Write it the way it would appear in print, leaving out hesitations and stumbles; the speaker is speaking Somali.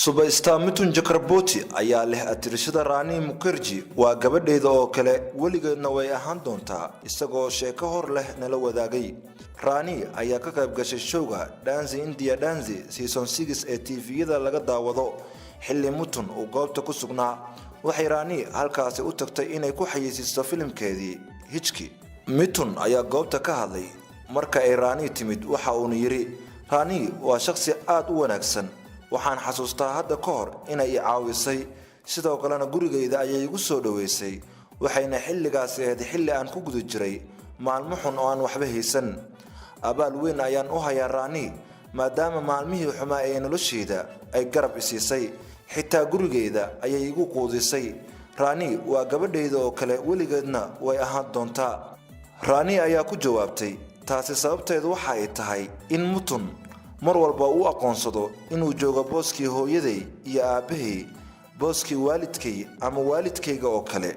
Subaystaa Mitun Jakarbooti ayaa leh atirashada Rani Mukherjee waa gabadheeda oo kale weligeedna way ahaan doontaa isagoo sheeko hor leh nala wadaagay. Rani ayaa ka qayb gashay showga Dance India Dance season 6 ee TV-yada laga daawado xilli Mutun uu goobta ku sugnaa. Waxay Rani halkaas u tagtay inay ku xayeysiiso filimkeedii Hitchki. Mitun ayaa goobta ka hadlay marka ay Rani timid waxa uu yiri Rani waa shakhsi aad u wanaagsan. waxaan xasuustaa hadda ka hor inay i caawisay sidoo kalena gurigeyda ayay igu soo dhaweysay waxayna xilligaas ahayd xilli aan ku guda jiray maalmo xun oo aan waxba haysan abaal weyn ayaan u hayaa Rani maadaama maalmihii xumaa ee nolosheeda ay garab isiisay xitaa gurigeyda ayay igu quudisay Rani waa gabadheeda oo kale weligeedna way ahaan doontaa. Rani ayaa ku jawaabtay taasi sababteedu waxa ay tahay in Mutun mar walba uu aqoonsado inuu joogo booskii hooyaday iyo aabahay booskii waalidkay ama waalidkayga oo kale.